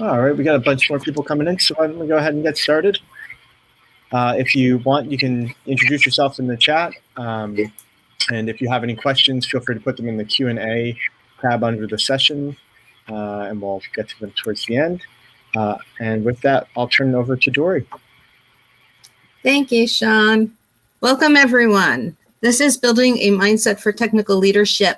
All right, we got a bunch more people coming in, so why don't we go ahead and get started? If you want, you can introduce yourself in the chat, and if you have any questions, feel free to put them in the Q&A tab under the session, and we'll get to them towards the end. And with that, I'll turn it over to Dory. Thank you, Sean. Welcome, everyone. This is Building a Mindset for Technical Leadership.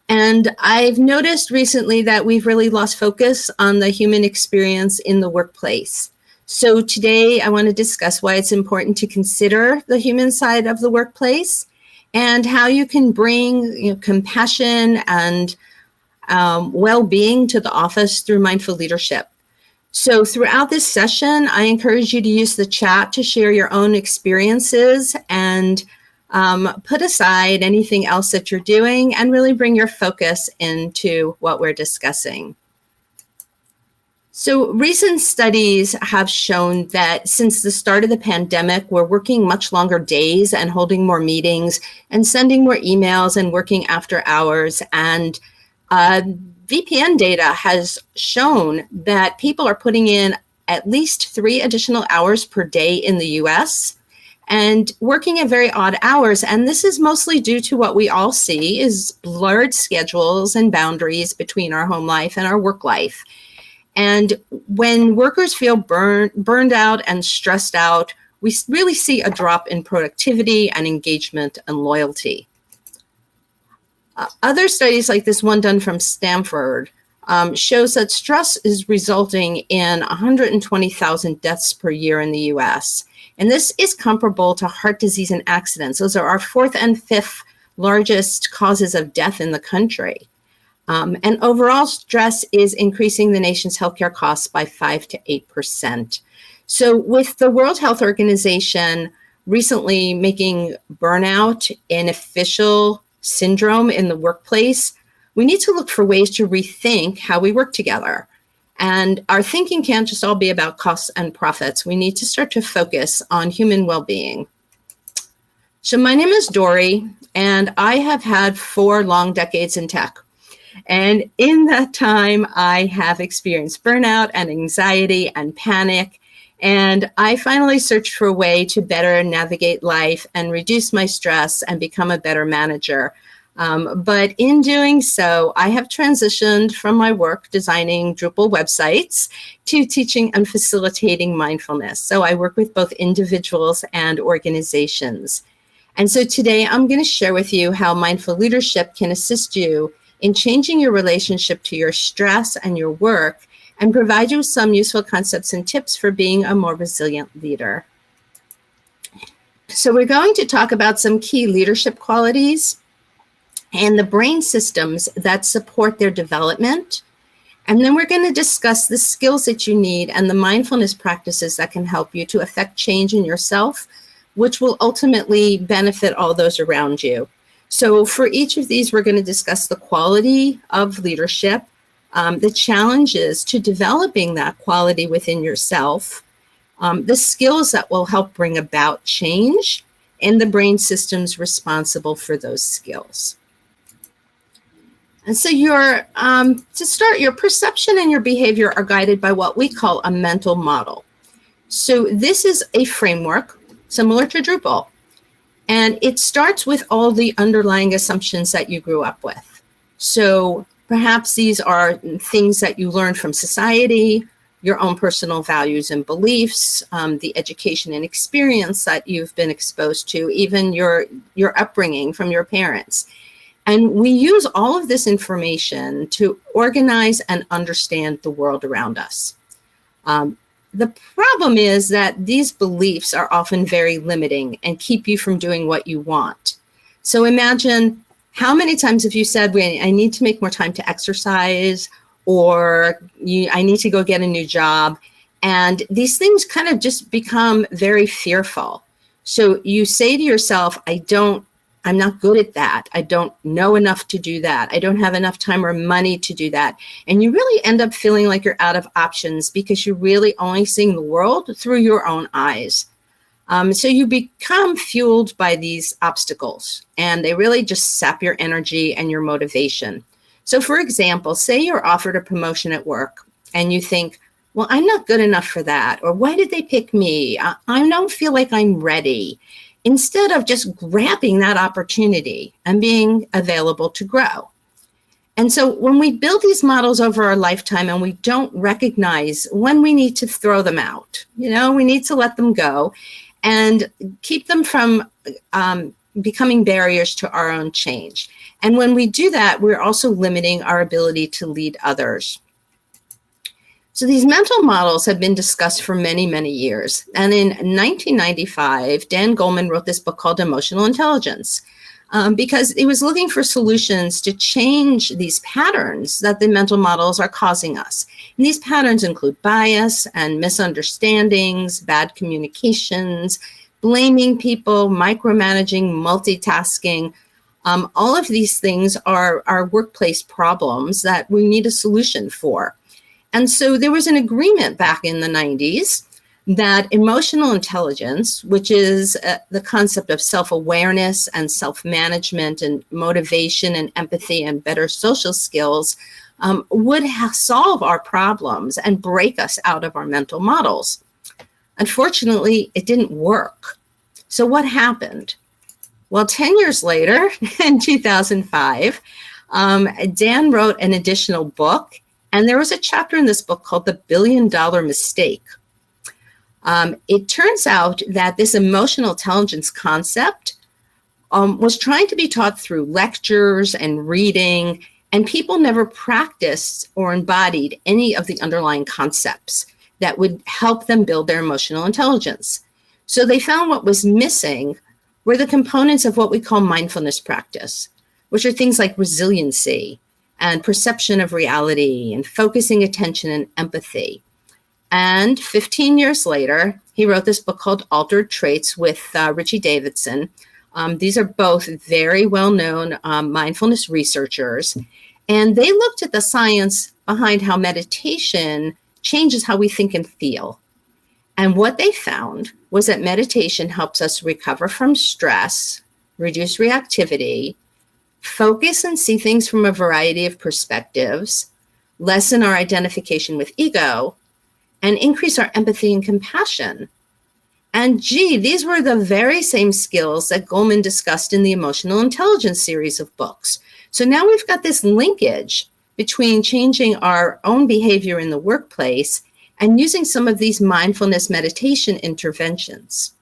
And I've noticed recently that we've really lost focus on the human experience in the workplace. So today I want to discuss why it's important to consider the human side of the workplace and how you can bring compassion and well-being to the office through mindful leadership. So throughout this session, I encourage you to use the chat to share your own experiences and put aside anything else that you're doing and really bring your focus into what we're discussing. So recent studies have shown that since the start of the pandemic, we're working much longer days and holding more meetings and sending more emails and working after hours. And VPN data has shown that people are putting in at least 3 additional hours per day in the US and working at very odd hours. And this is mostly due to what we all see is blurred schedules and boundaries between our home life and our work life. And when workers feel burned out and stressed out, we really see a drop in productivity and engagement and loyalty. Other studies like this one done from Stanford shows that stress is resulting in 120,000 deaths per year in the US. And this is comparable to heart disease and accidents. Those are our 4th and 5th largest causes of death in the country. And overall stress is increasing the nation's healthcare costs by 5 to 8%. So with the World Health Organization recently making burnout an official syndrome in the workplace, we need to look for ways to rethink how we work together. And our thinking can't just all be about costs and profits. We need to start to focus on human well-being. So my name is Dory, and I have had 4 long decades in tech. And in that time, I have experienced burnout and anxiety and panic. And I finally searched for a way to better navigate life and reduce my stress and become a better manager. But in doing so, I have transitioned from my work designing Drupal websites to teaching and facilitating mindfulness. So I work with both individuals and organizations. And so today I'm going to share with you how mindful leadership can assist you in changing your relationship to your stress and your work and provide you with some useful concepts and tips for being a more resilient leader. So we're going to talk about some key leadership qualities and the brain systems that support their development. And then we're going to discuss the skills that you need and the mindfulness practices that can help you to affect change in yourself, which will ultimately benefit all those around you. So for each of these, we're going to discuss the quality of leadership, the challenges to developing that quality within yourself, the skills that will help bring about change, and the brain systems responsible for those skills. And so to start, your perception and your behavior are guided by what we call a mental model. So this is a framework similar to Drupal. And it starts with all the underlying assumptions that you grew up with. So perhaps these are things that you learned from society, your own personal values and beliefs, the education and experience that you've been exposed to, even your upbringing from your parents. And we use all of this information to organize and understand the world around us. The problem is that these beliefs are often very limiting and keep you from doing what you want. So imagine how many times have you said, I need to make more time to exercise, or I need to go get a new job. And these things kind of just become very fearful. So you say to yourself, I'm not good at that. I don't know enough to do that. I don't have enough time or money to do that. And you really end up feeling like you're out of options because you're really only seeing the world through your own eyes. So you become fueled by these obstacles, and they really just sap your energy and your motivation. So for example, say you're offered a promotion at work and you think, well, I'm not good enough for that, or why did they pick me? I don't feel like I'm ready. Instead of just grabbing that opportunity and being available to grow. And so when we build these models over our lifetime and we don't recognize when we need to throw them out, we need to let them go and keep them from becoming barriers to our own change. And when we do that, we're also limiting our ability to lead others. So these mental models have been discussed for many, many years. And in 1995, Dan Goleman wrote this book called Emotional Intelligence, because he was looking for solutions to change these patterns that the mental models are causing us. And these patterns include bias and misunderstandings, bad communications, blaming people, micromanaging, multitasking. All of these things are workplace problems that we need a solution for. And so there was an agreement back in the 90s that emotional intelligence, which is the concept of self-awareness and self-management and motivation and empathy and better social skills, would solve our problems and break us out of our mental models. Unfortunately, it didn't work. So what happened? Well, 10 years later, in 2005, Dan wrote an additional book. And there was a chapter in this book called The $1 Billion Mistake. It turns out that this emotional intelligence concept was trying to be taught through lectures and reading, and people never practiced or embodied any of the underlying concepts that would help them build their emotional intelligence. So they found what was missing were the components of what we call mindfulness practice, which are things like resiliency, and perception of reality, and focusing attention and empathy. And 15 years later, he wrote this book called Altered Traits with Richie Davidson. These are both very well-known mindfulness researchers, and they looked at the science behind how meditation changes how we think and feel. And what they found was that meditation helps us recover from stress, reduce reactivity, focus and see things from a variety of perspectives, lessen our identification with ego, and increase our empathy and compassion. And these were the very same skills that Goleman discussed in the Emotional Intelligence series of books. So now we've got this linkage between changing our own behavior in the workplace and using some of these mindfulness meditation interventions.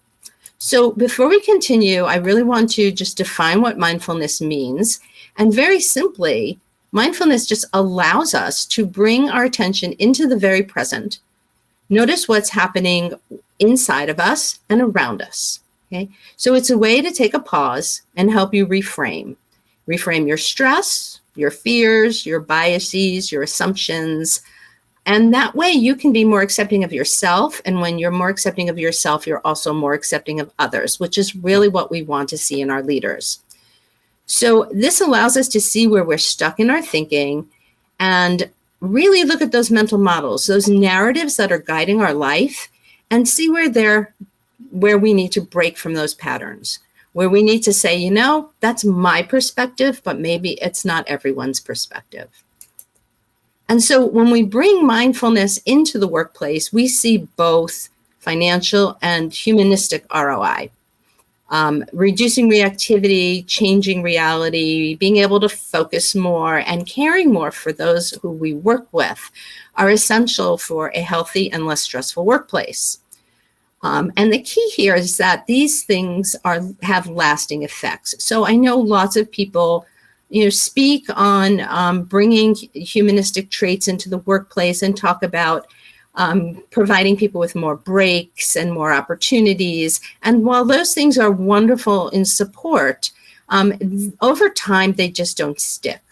So before we continue, I really want to just define what mindfulness means. And very simply, mindfulness just allows us to bring our attention into the very present. Notice what's happening inside of us and around us. Okay? So it's a way to take a pause and help you reframe. Reframe your stress, your fears, your biases, your assumptions. And that way you can be more accepting of yourself. And when you're more accepting of yourself, you're also more accepting of others, which is really what we want to see in our leaders. So this allows us to see where we're stuck in our thinking and really look at those mental models, those narratives that are guiding our life, and see where we need to break from those patterns, where we need to say, that's my perspective, but maybe it's not everyone's perspective. And so when we bring mindfulness into the workplace, we see both financial and humanistic ROI. Reducing reactivity, changing reality, being able to focus more, and caring more for those who we work with are essential for a healthy and less stressful workplace. And the key here is that these things have lasting effects. So I know lots of people speak on bringing humanistic traits into the workplace and talk about providing people with more breaks and more opportunities. And while those things are wonderful in support, over time, they just don't stick.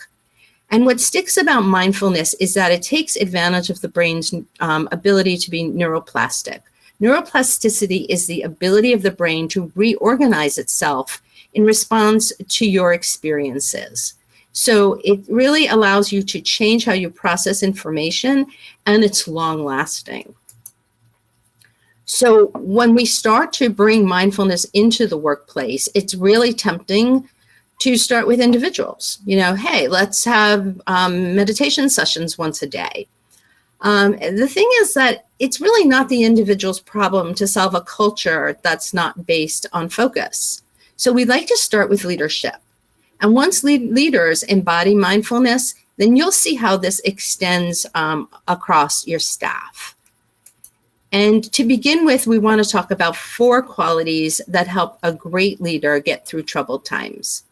And what sticks about mindfulness is that it takes advantage of the brain's ability to be neuroplastic. Neuroplasticity is the ability of the brain to reorganize itself in response to your experiences. So it really allows you to change how you process information, and it's long lasting. So when we start to bring mindfulness into the workplace, it's really tempting to start with individuals. Hey, let's have meditation sessions once a day. The thing is that it's really not the individual's problem to solve a culture that's not based on focus. So we like to start with leadership. And once leaders embody mindfulness, then you'll see how this extends across your staff. And to begin with, we want to talk about 4 qualities that help a great leader get through troubled times.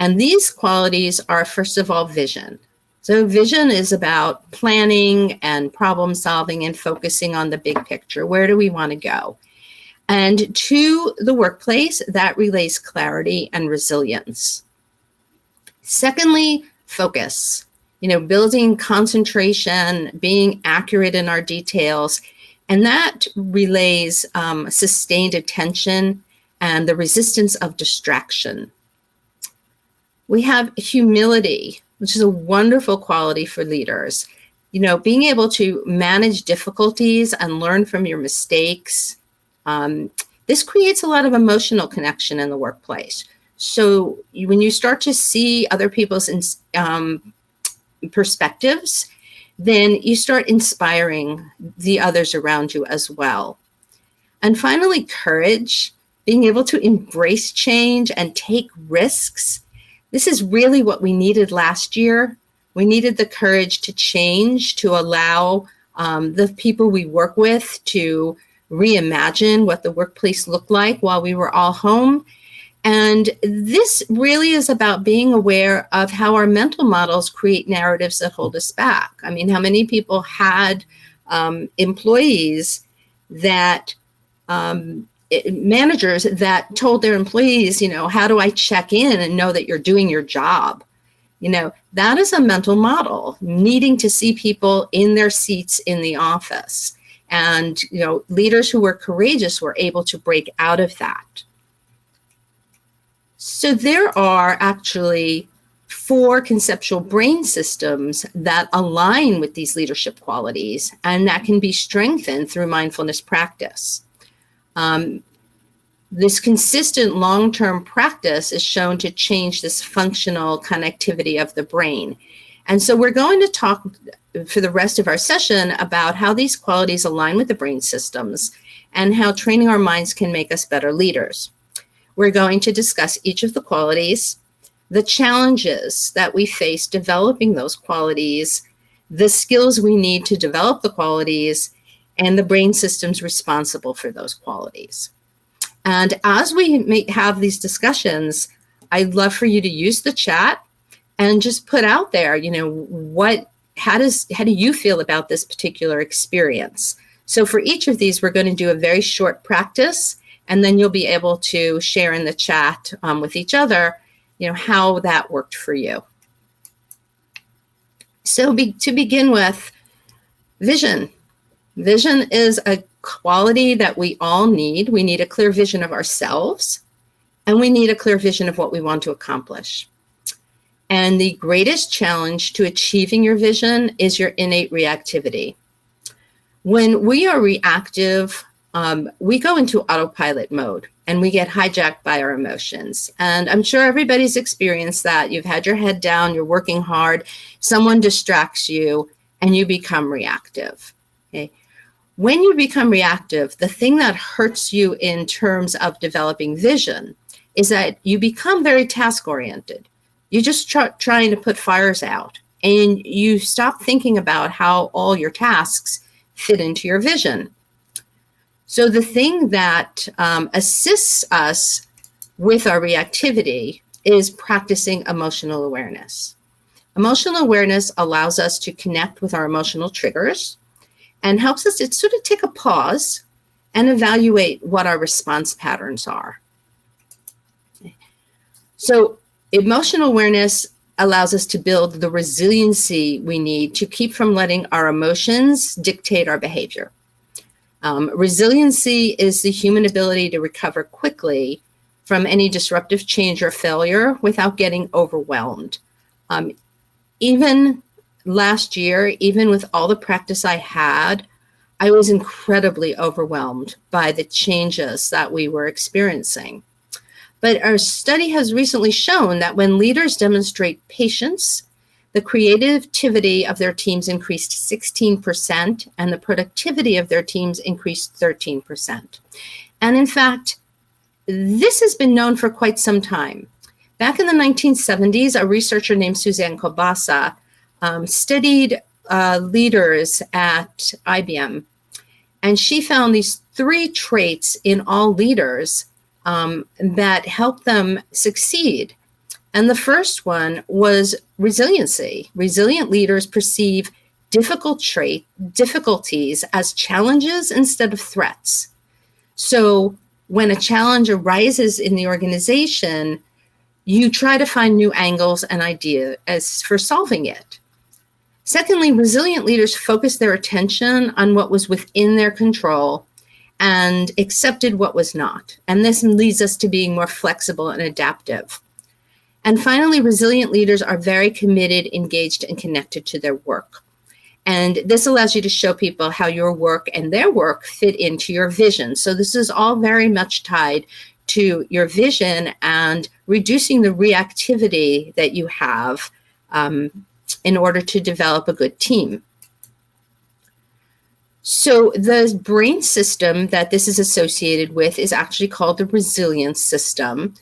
And these qualities are, first of all, vision. So vision is about planning and problem solving and focusing on the big picture. Where do we want to go? And to the workplace, that relays clarity and resilience. Secondly, focus. Building concentration, being accurate in our details, and that relays sustained attention and the resistance of distraction. We have humility, which is a wonderful quality for leaders. Being able to manage difficulties and learn from your mistakes. This creates a lot of emotional connection in the workplace. So when you start to see other people's perspectives, then you start inspiring the others around you as well. And finally, courage, being able to embrace change and take risks. This is really what we needed last year. We needed the courage to change, to allow the people we work with to reimagine what the workplace looked like while we were all home. And this really is about being aware of how our mental models create narratives that hold us back. I mean, how many people had employees that, managers that told their employees, how do I check in and know that you're doing your job? That is a mental model, needing to see people in their seats in the office. And, leaders who were courageous were able to break out of that. So there are actually 4 conceptual brain systems that align with these leadership qualities, and that can be strengthened through mindfulness practice. This consistent long-term practice is shown to change this functional connectivity of the brain. And so we're going to talk for the rest of our session about how these qualities align with the brain systems and how training our minds can make us better leaders. We're going to discuss each of the qualities, the challenges that we face developing those qualities, the skills we need to develop the qualities, and the brain systems responsible for those qualities. And as we have these discussions, I'd love for you to use the chat and just put out there, how do you feel about this particular experience? So for each of these, we're going to do a very short practice, and then you'll be able to share in the chat with each other, how that worked for you. So to begin with, vision. Vision is a quality that we all need. We need a clear vision of ourselves, and we need a clear vision of what we want to accomplish. And the greatest challenge to achieving your vision is your innate reactivity. When we are reactive, we go into autopilot mode and we get hijacked by our emotions. And I'm sure everybody's experienced that. You've had your head down, you're working hard, someone distracts you, and you become reactive. Okay? When you become reactive, the thing that hurts you in terms of developing vision is that you become very task-oriented. You're just trying to put fires out, and you stop thinking about how all your tasks fit into your vision. So the thing that assists us with our reactivity is practicing emotional awareness. Emotional awareness allows us to connect with our emotional triggers and helps us to sort of take a pause and evaluate what our response patterns are. So emotional awareness allows us to build the resiliency we need to keep from letting our emotions dictate our behavior. Resiliency is the human ability to recover quickly from any disruptive change or failure without getting overwhelmed. Even last year, even with all the practice I had, I was incredibly overwhelmed by the changes that we were experiencing. But our study has recently shown that when leaders demonstrate patience, the creativity of their teams increased 16%, and the productivity of their teams increased 13%. And in fact, this has been known for quite some time. Back in the 1970s, a researcher named Suzanne Kobasa studied leaders at IBM, and she found these 3 traits in all leaders that help them succeed. And the first one was resiliency. Resilient leaders perceive difficulties as challenges instead of threats. So when a challenge arises in the organization, you try to find new angles and ideas for solving it. Secondly, resilient leaders focused their attention on what was within their control and accepted what was not. And this leads us to being more flexible and adaptive. And finally, resilient leaders are very committed, engaged, and connected to their work. And this allows you to show people how your work and their work fit into your vision. So this is all very much tied to your vision and reducing the reactivity that you have in order to develop a good team. So the brain system that this is associated with is actually called the resilience system.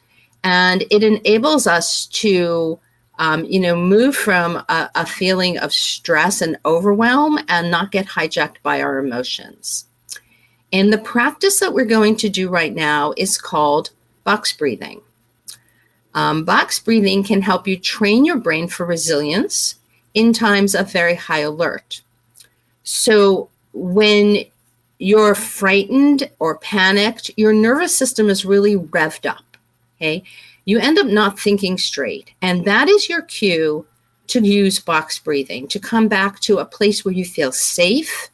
And it enables us to move from a feeling of stress and overwhelm and not get hijacked by our emotions. And the practice that we're going to do right now is called box breathing. Box breathing can help you train your brain for resilience in times of very high alert. So when you're frightened or panicked, your nervous system is really revved up, okay? You end up not thinking straight. And that is your cue to use box breathing, to come back to a place where you feel safe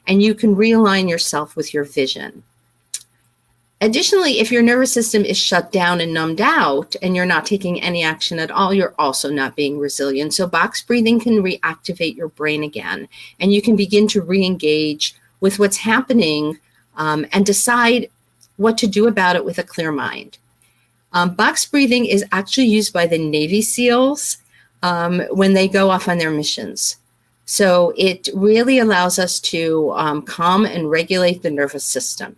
and you can realign yourself with your vision. Additionally, if your nervous system is shut down and numbed out and you're not taking any action at all, you're also not being resilient. So box breathing can reactivate your brain again, and you can begin to re-engage with what's happening and decide what to do about it with a clear mind. Box breathing is actually used by the Navy SEALs when they go off on their missions. So it really allows us to calm and regulate the nervous system.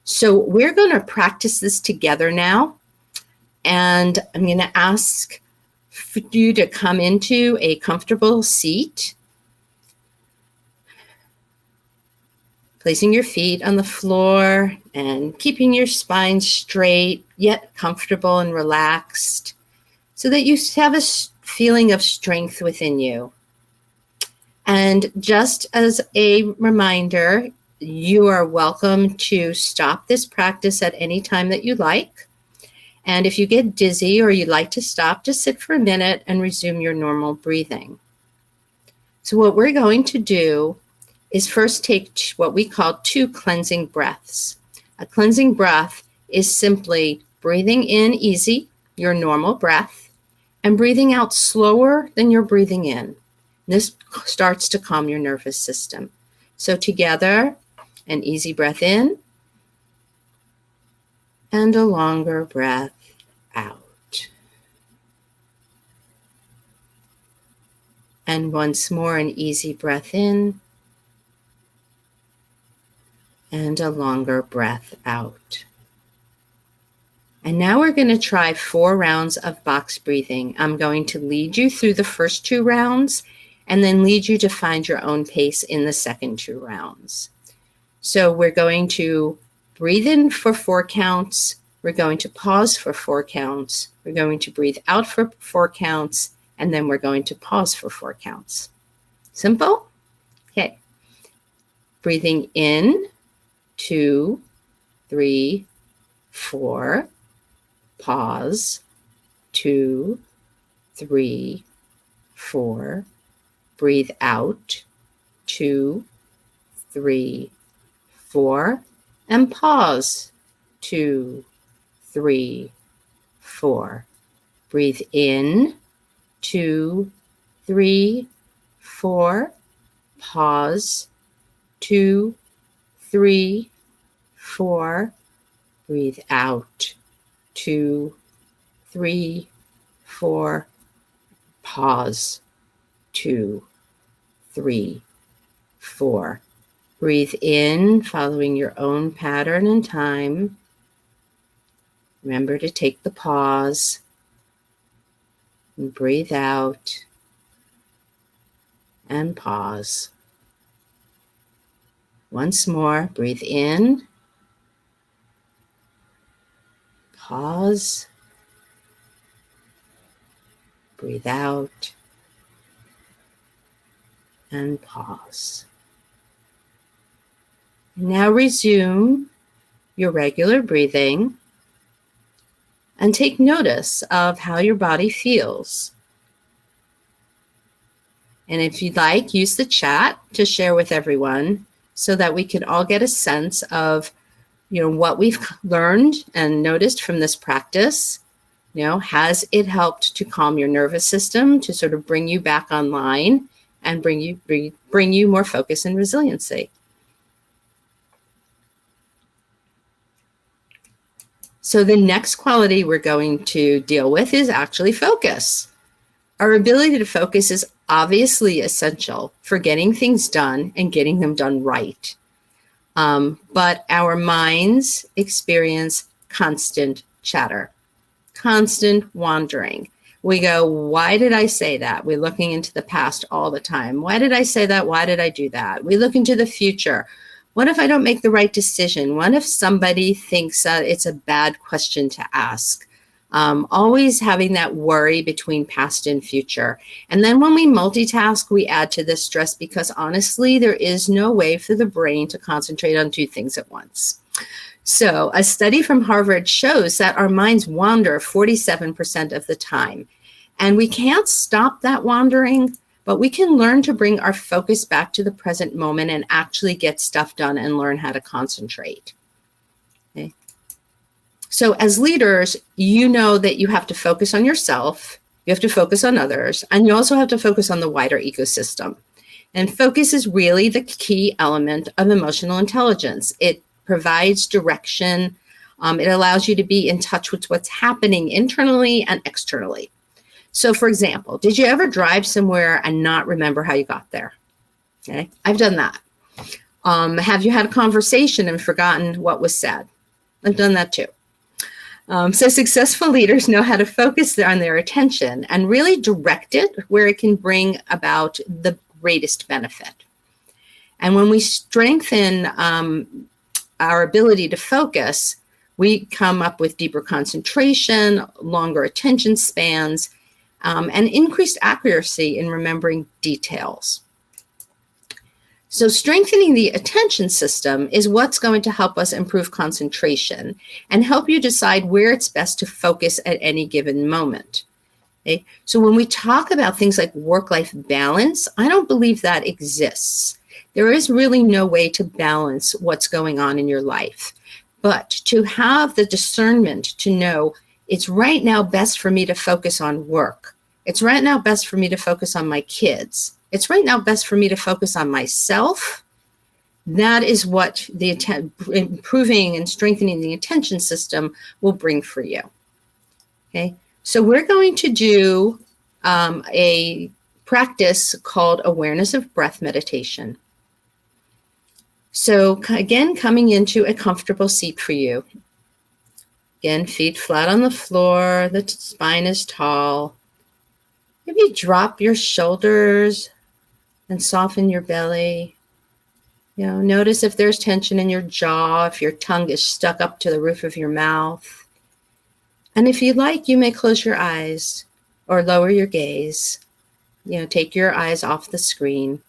So we're going to practice this together now. And I'm going to ask for you to come into a comfortable seat, placing your feet on the floor and keeping your spine straight, yet comfortable and relaxed, so that you have a feeling of strength within you. And just as a reminder, you are welcome to stop this practice at any time that you like. And if you get dizzy or you'd like to stop, just sit for a minute and resume your normal breathing. So what we're going to do is first take what we call 2 cleansing breaths. A cleansing breath is simply breathing in easy, your normal breath, and breathing out slower than you're breathing in. This starts to calm your nervous system. So together, an easy breath in and a longer breath out. And once more, an easy breath in and a longer breath out. And now we're going to try 4 rounds of box breathing. I'm going to lead you through the first 2 rounds and then lead you to find your own pace in the second 2 rounds. So we're going to breathe in for 4 counts. We're going to pause for 4 counts. We're going to breathe out for 4 counts. And then we're going to pause for 4 counts. Simple? Okay. Breathing in, 2, 3, 4. Pause, 2, 3, 4. Breathe out, 2, 3, 4. And pause, 2, 3, 4. Breathe in, 2, 3, 4. Pause, 2, 3, 4. Breathe out, 2, 3, 4. Pause, 2, 3, 4. Breathe in, following your own pattern and time. Remember to take the pause and breathe out and pause. Once more, breathe in, pause, breathe out, and pause. Now resume your regular breathing and take notice of how your body feels. And if you'd like, use the chat to share with everyone so that we could all get a sense of, what we've learned and noticed from this practice. Has it helped to calm your nervous system, to sort of bring you back online and bring you more focus and resiliency? So the next quality we're going to deal with is actually focus. Our ability to focus is obviously essential for getting things done and getting them done right. But our minds experience constant chatter, constant wandering. We go, why did I say that? We're looking into the past all the time. Why did I say that? Why did I do that? We look into the future. What if I don't make the right decision? What if somebody thinks it's a bad question to ask? Always having that worry between past and future. And then when we multitask, we add to this stress because honestly, there is no way for the brain to concentrate on two things at once. So a study from Harvard shows that our minds wander 47% of the time. And we can't stop that wandering, but we can learn to bring our focus back to the present moment and actually get stuff done and learn how to concentrate. Okay. So as leaders, you know that you have to focus on yourself, you have to focus on others, and you also have to focus on the wider ecosystem. And focus is really the key element of emotional intelligence. It provides direction. It allows you to be in touch with what's happening internally and externally. So for example, did you ever drive somewhere and not remember how you got there? Okay, I've done that. Have you had a conversation and forgotten what was said? I've done that too. So successful leaders know how to focus on their attention and really direct it where it can bring about the greatest benefit. And when we strengthen our ability to focus, we come up with deeper concentration, longer attention spans, and increased accuracy in remembering details. So strengthening the attention system is what's going to help us improve concentration and help you decide where it's best to focus at any given moment. Okay? So when we talk about things like work-life balance, I don't believe that exists. There is really no way to balance what's going on in your life. But to have the discernment to know it's right now best for me to focus on work. It's right now best for me to focus on my kids. It's right now best for me to focus on myself. That is what the improving and strengthening the attention system will bring for you. Okay, so we're going to do a practice called awareness of breath meditation. So again, coming into a comfortable seat for you. Again, feet flat on the floor, the spine is tall. Maybe drop your shoulders and soften your belly. Notice if there's tension in your jaw, if your tongue is stuck up to the roof of your mouth. And if you like, you may close your eyes or lower your gaze. Take your eyes off the screen.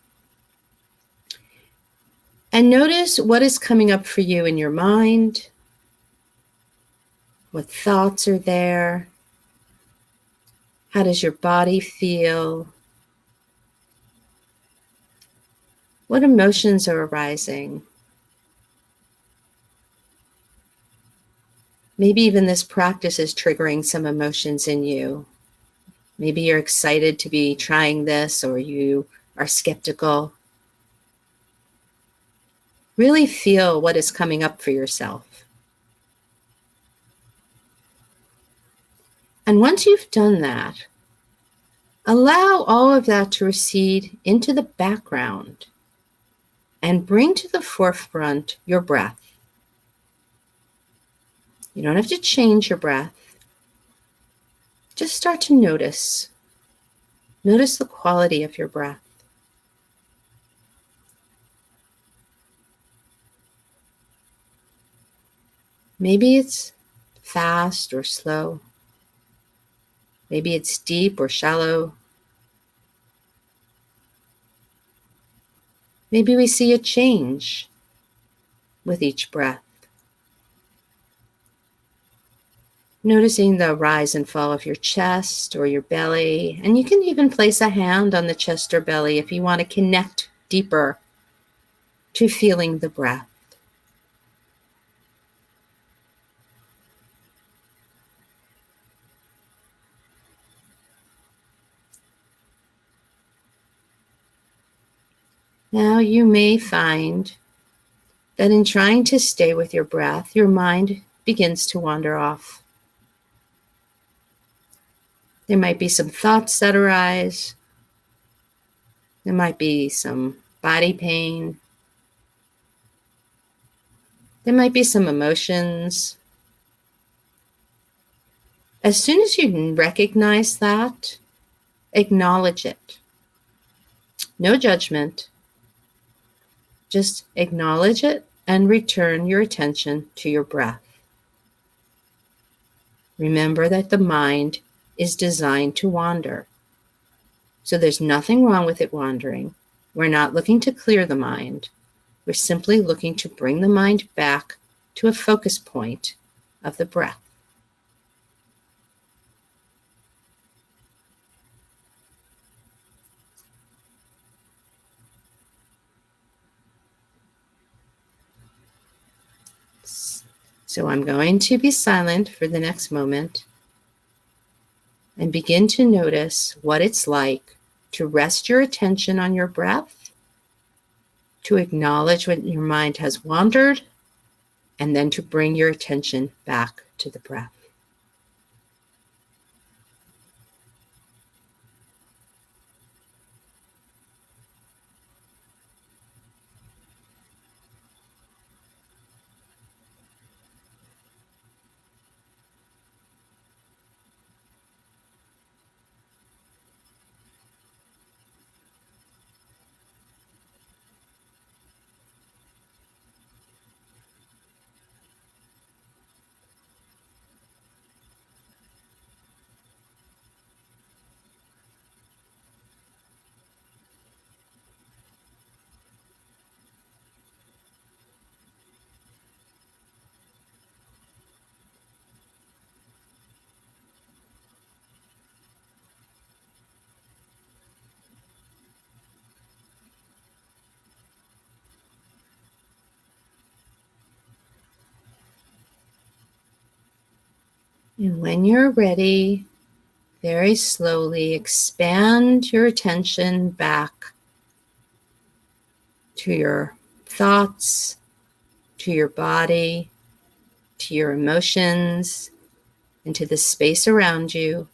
And notice what is coming up for you in your mind. What thoughts are there? How does your body feel? What emotions are arising? Maybe even this practice is triggering some emotions in you. Maybe you're excited to be trying this, or you are skeptical. Really feel what is coming up for yourself. And once you've done that, Allow all of that to recede into the background and bring to the forefront your breath. You don't have to change your breath. Just start to notice. Notice the quality of your breath. Maybe it's fast or slow. Maybe it's deep or shallow. Maybe we see a change with each breath. Noticing the rise and fall of your chest or your belly. And you can even place a hand on the chest or belly if you want to connect deeper to feeling the breath. Now you may find that in trying to stay with your breath, your mind begins to wander off. There might be some thoughts that arise. There might be some body pain. There might be some emotions. As soon as you recognize that, acknowledge it. No judgment. Just acknowledge it and return your attention to your breath. Remember that the mind is designed to wander. So there's nothing wrong with it wandering. We're not looking to clear the mind. We're simply looking to bring the mind back to a focus point of the breath. So I'm going to be silent for the next moment and begin to notice what it's like to rest your attention on your breath, to acknowledge when your mind has wandered, and then to bring your attention back to the breath. And when you're ready, very slowly expand your attention back to your thoughts, to your body, to your emotions, and to the space around you.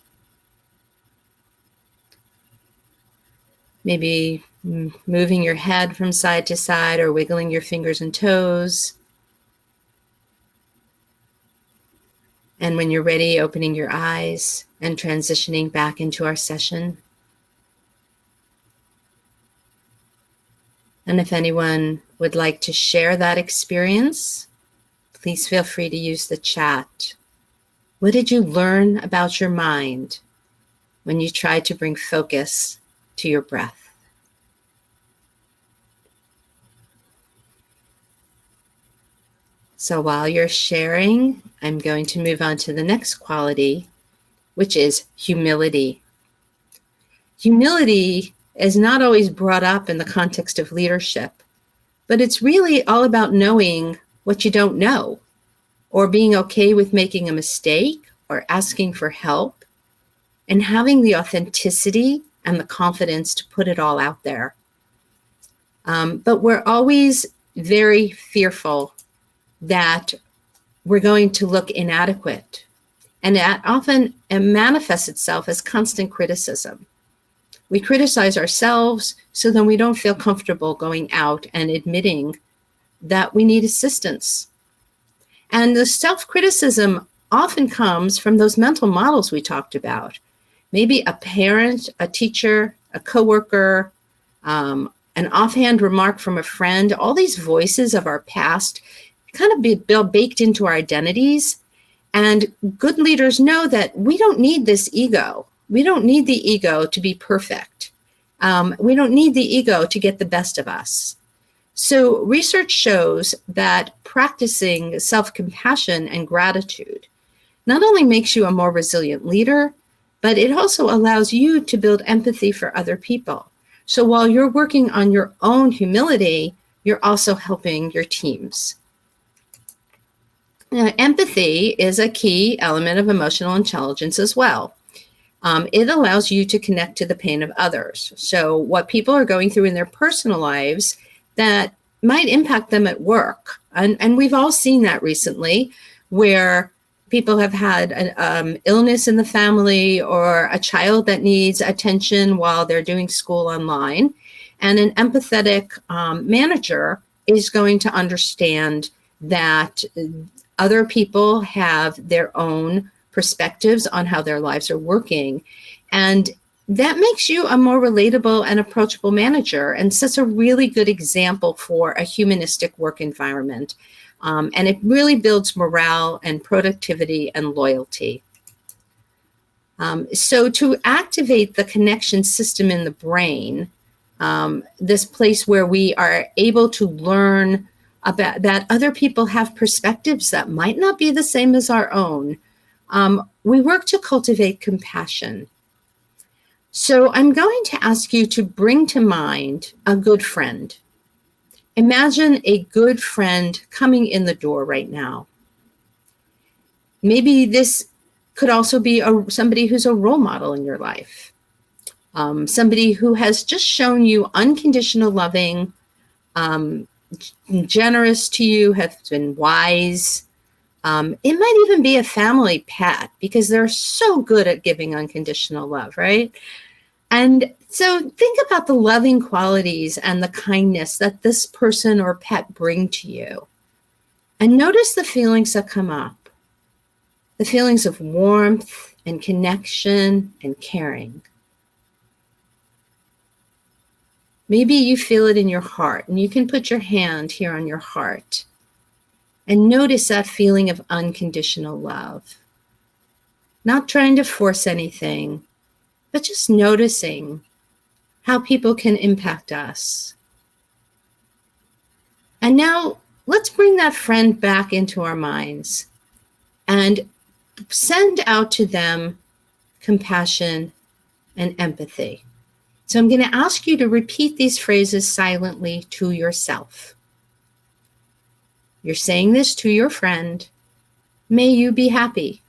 Maybe moving your head from side to side or wiggling your fingers and toes. And when you're ready, opening your eyes and transitioning back into our session. And if anyone would like to share that experience, please feel free to use the chat. What did you learn about your mind when you tried to bring focus to your breath? So while you're sharing, I'm going to move on to the next quality, which is humility. Humility is not always brought up in the context of leadership, but it's really all about knowing what you don't know, or being okay with making a mistake or asking for help, and having the authenticity and the confidence to put it all out there. But we're always very fearful that we're going to look inadequate. And that often manifests itself as constant criticism. We criticize ourselves, so then we don't feel comfortable going out and admitting that we need assistance. And the self-criticism often comes from those mental models we talked about. Maybe a parent, a teacher, a coworker, an offhand remark from a friend. All these voices of our past kind of be baked into our identities. And good leaders know that we don't need this ego. We don't need the ego to be perfect. We don't need the ego to get the best of us. So research shows that practicing self-compassion and gratitude not only makes you a more resilient leader, but it also allows you to build empathy for other people. So while you're working on your own humility, you're also helping your teams. Now, empathy is a key element of emotional intelligence as well. It allows you to connect to the pain of others. So what people are going through in their personal lives that might impact them at work. And we've all seen that recently, where people have had an illness in the family or a child that needs attention while they're doing school online. And an empathetic manager is going to understand that other people have their own perspectives on how their lives are working. And that makes you a more relatable and approachable manager and sets a really good example for a humanistic work environment. And it really builds morale and productivity and loyalty. So to activate the connection system in the brain, this place where we are able to learn about that other people have perspectives that might not be the same as our own, we work to cultivate compassion. So I'm going to ask you to bring to mind a good friend. Imagine a good friend coming in the door right now. Maybe this could also be somebody who's a role model in your life. Somebody who has just shown you unconditional loving, generous to you, has been wise. It might even be a family pet because they're so good at giving unconditional love, right? And so think about the loving qualities and the kindness that this person or pet bring to you. And notice the feelings that come up, the feelings of warmth and connection and caring. Maybe you feel it in your heart, and you can put your hand here on your heart and notice that feeling of unconditional love. Not trying to force anything, but just noticing how people can impact us. And now let's bring that friend back into our minds and send out to them compassion and empathy. So I'm going to ask you to repeat these phrases silently to yourself. You're saying this to your friend. May you be happy.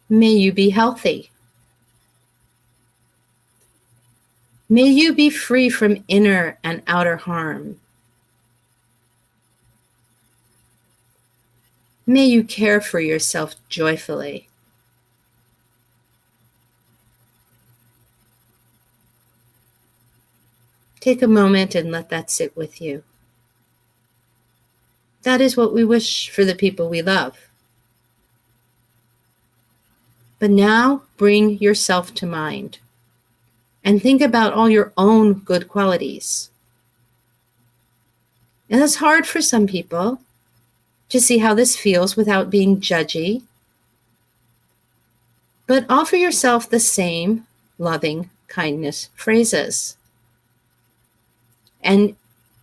May you be healthy. May you be free from inner and outer harm. May you care for yourself joyfully. Take a moment and let that sit with you. That is what we wish for the people we love. But now bring yourself to mind and think about all your own good qualities. And it's hard for some people to see how this feels without being judgy. But offer yourself the same loving kindness phrases. And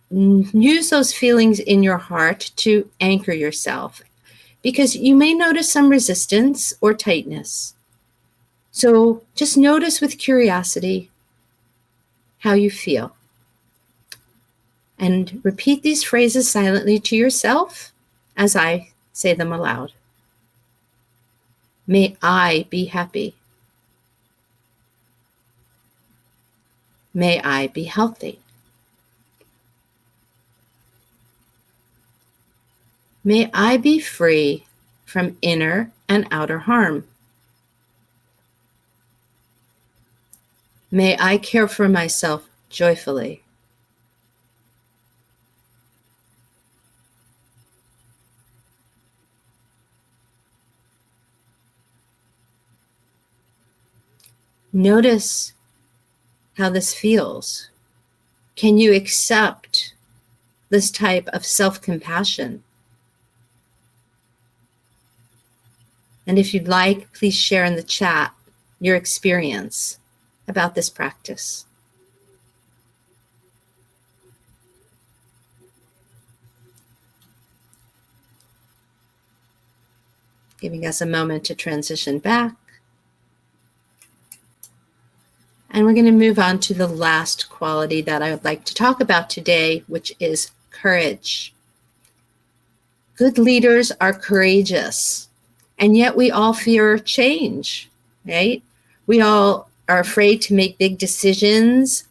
use those feelings in your heart to anchor yourself, because you may notice some resistance or tightness. So just notice with curiosity how you feel. And repeat these phrases silently to yourself as I say them aloud. May I be happy. May I be healthy. May I be free from inner and outer harm. May I care for myself joyfully. Notice how this feels. Can you accept this type of self-compassion? And if you'd like, please share in the chat your experience about this practice. Giving us a moment to transition back. And we're going to move on to the last quality that I would like to talk about today, which is courage. Good leaders are courageous, and yet we all fear change, right? We all are afraid to make big decisions,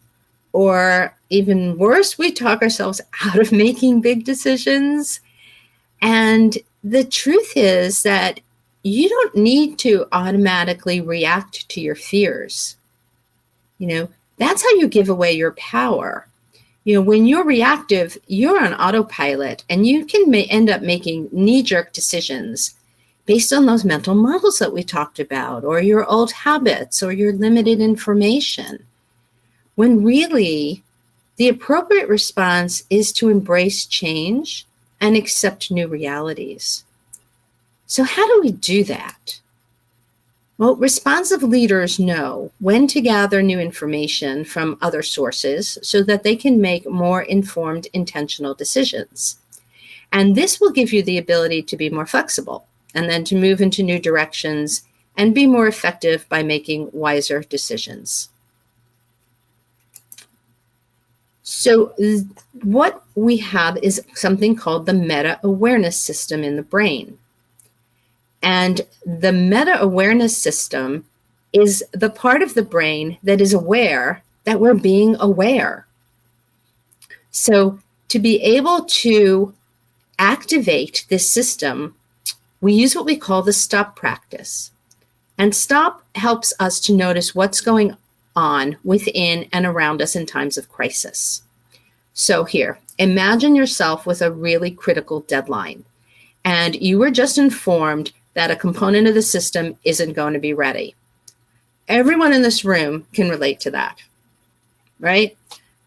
or even worse, we talk ourselves out of making big decisions. And the truth is that you don't need to automatically react to your fears. That's how you give away your power. When you're reactive, you're on autopilot, and you can end up making knee-jerk decisions based on those mental models that we talked about, or your old habits, or your limited information. When really, the appropriate response is to embrace change and accept new realities. So how do we do that? Well, responsive leaders know when to gather new information from other sources so that they can make more informed, intentional decisions. And this will give you the ability to be more flexible and then to move into new directions and be more effective by making wiser decisions. So what we have is something called the meta-awareness system in the brain. And the meta-awareness system is the part of the brain that is aware that we're being aware. So to be able to activate this system, we use what we call the stop practice. And stop helps us to notice what's going on within and around us in times of crisis. So here, imagine yourself with a really critical deadline, and you were just informed that a component of the system isn't going to be ready. Everyone in this room can relate to that, right?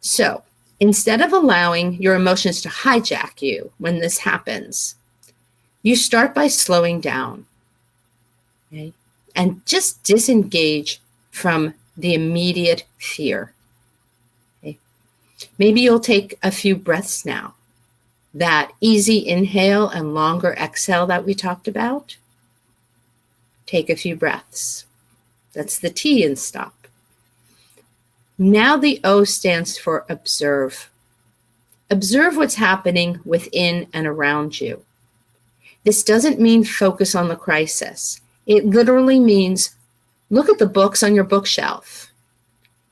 So instead of allowing your emotions to hijack you when this happens, you start by slowing down, okay? And just disengage from the immediate fear. Okay? Maybe you'll take a few breaths now. That easy inhale and longer exhale that we talked about. Take a few breaths. That's the T in stop. Now the O stands for observe. Observe what's happening within and around you. This doesn't mean focus on the crisis. It literally means look at the books on your bookshelf.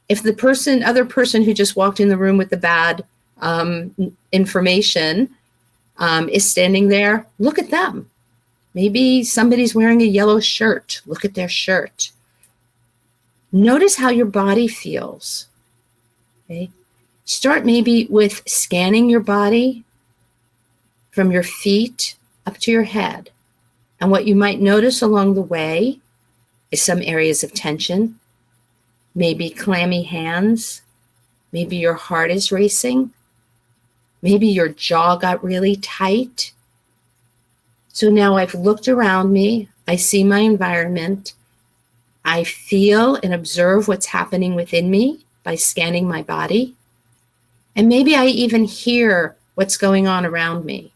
If the other person who just walked in the room with the bad information is standing there, look at them. Maybe somebody's wearing a yellow shirt. Look at their shirt. Notice how your body feels. Okay? Start maybe with scanning your body from your feet up to your head. And what you might notice along the way is some areas of tension, maybe clammy hands, maybe your heart is racing, maybe your jaw got really tight. So now I've looked around me, I see my environment, I feel and observe what's happening within me by scanning my body, and maybe I even hear what's going on around me.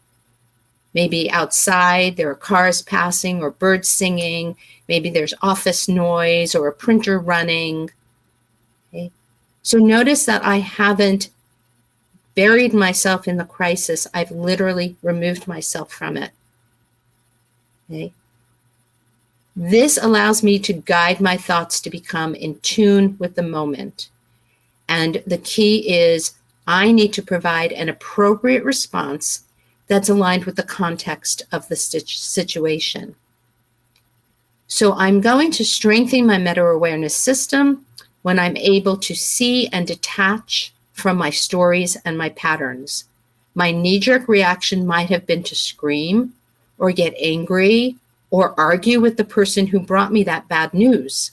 Maybe outside there are cars passing or birds singing, maybe there's office noise or a printer running. Okay? So notice that I haven't buried myself in the crisis, I've literally removed myself from it. Okay. This allows me to guide my thoughts to become in tune with the moment. And the key is I need to provide an appropriate response that's aligned with the context of the situation. So I'm going to strengthen my meta-awareness system when I'm able to see and detach from my stories and my patterns. My knee-jerk reaction might have been to scream or get angry or argue with the person who brought me that bad news.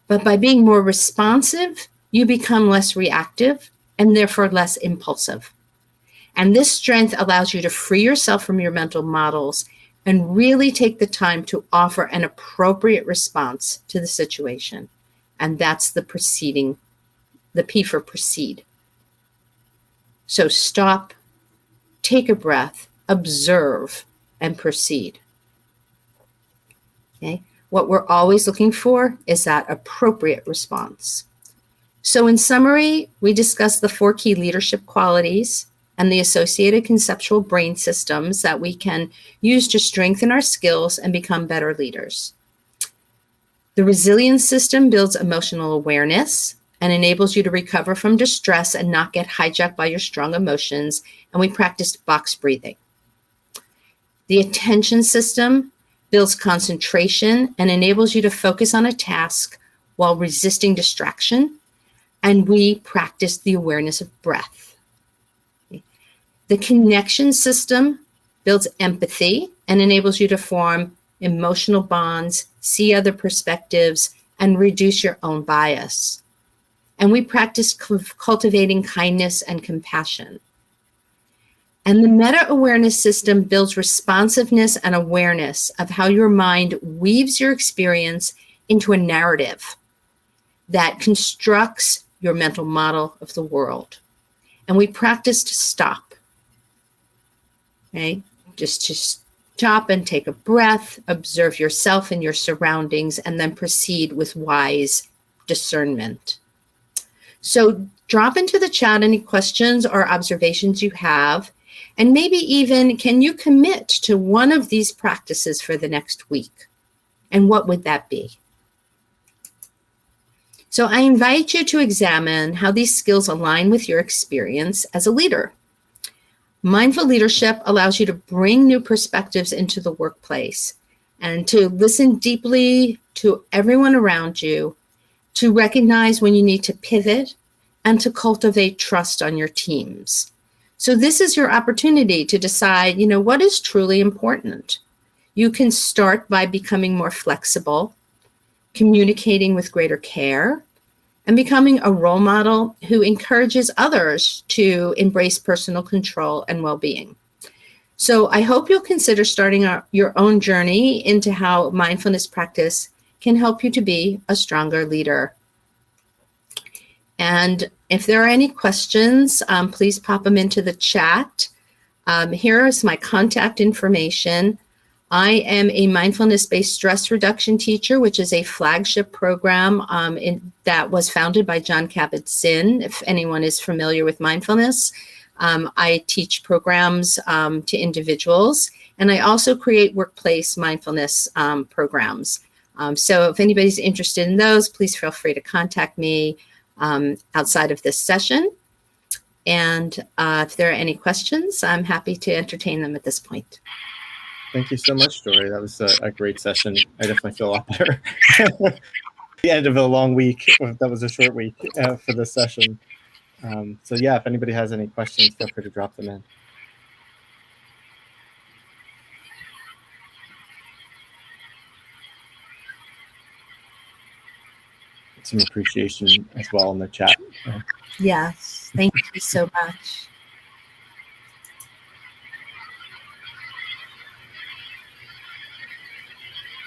But by being more responsive, you become less reactive and therefore less impulsive. And this strength allows you to free yourself from your mental models and really take the time to offer an appropriate response to the situation. And that's the proceeding, the P for proceed. So stop, take a breath, observe, and proceed. Okay? What we're always looking for is that appropriate response. So in summary, we discussed the 4 key leadership qualities and the associated conceptual brain systems that we can use to strengthen our skills and become better leaders. The resilience system builds emotional awareness and enables you to recover from distress and not get hijacked by your strong emotions. And we practiced box breathing. The attention system builds concentration and enables you to focus on a task while resisting distraction. And we practiced the awareness of breath. The connection system builds empathy and enables you to form emotional bonds, see other perspectives, and reduce your own bias. And we practice cultivating kindness and compassion. And the meta-awareness system builds responsiveness and awareness of how your mind weaves your experience into a narrative that constructs your mental model of the world. And we practice to stop. Okay? Just to stop and take a breath, observe yourself and your surroundings, and then proceed with wise discernment. So drop into the chat any questions or observations you have, and maybe even, can you commit to one of these practices for the next week? And what would that be? So I invite you to examine how these skills align with your experience as a leader. Mindful leadership allows you to bring new perspectives into the workplace and to listen deeply to everyone around you, to recognize when you need to pivot, and to cultivate trust on your teams. So this is your opportunity to decide, what is truly important. You can start by becoming more flexible, communicating with greater care, and becoming a role model who encourages others to embrace personal control and well-being. So I hope you'll consider starting your own journey into how mindfulness practice can help you to be a stronger leader. And if there are any questions, please pop them into the chat. Here is my contact information. I am a mindfulness-based stress reduction teacher, which is a flagship program that was founded by John Kabat-Zinn, if anyone is familiar with mindfulness. I teach programs to individuals, and I also create workplace mindfulness programs. So if anybody's interested in those, please feel free to contact me outside of this session. And if there are any questions, I'm happy to entertain them at this point. Thank you so much, Dory. That was a great session. I definitely feel a lot better. The end of a long week. That was a short week for this session. So yeah, if anybody has any questions, feel free to drop them in. Some appreciation as well in the chat. Yes, thank you so much.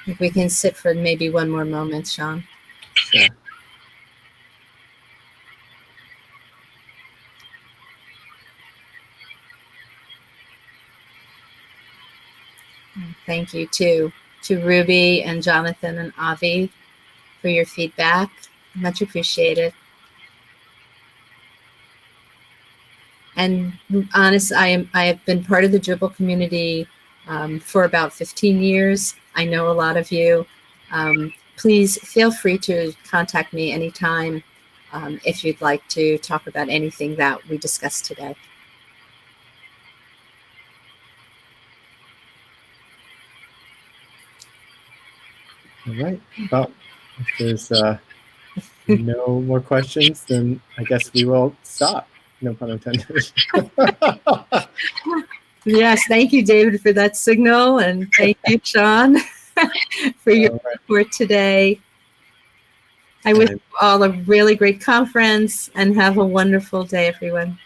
If we can sit for maybe one more moment, Sean. Sure. Thank you to Ruby and Jonathan and Avi for your feedback. Much appreciated. And honest, I have been part of the Dribble community for about 15 years. I know a lot of you. Please feel free to contact me anytime if you'd like to talk about anything that we discussed today. All right. Well, if there's no more questions, then I guess we will stop. No pun intended. Yes, thank you, David, for that signal, and thank you, Sean, for your All right. support today. I wish you all a really great conference, and have a wonderful day, everyone.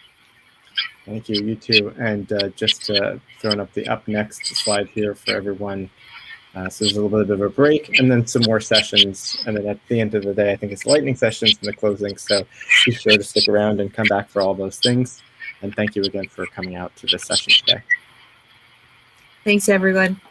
Thank you. You too. And just throwing up the up next slide here for everyone. So there's a little bit of a break and then some more sessions. And then at the end of the day, I think it's lightning sessions and the closing. So be sure to stick around and come back for all those things. And thank you again for coming out to this session today. Thanks, everyone.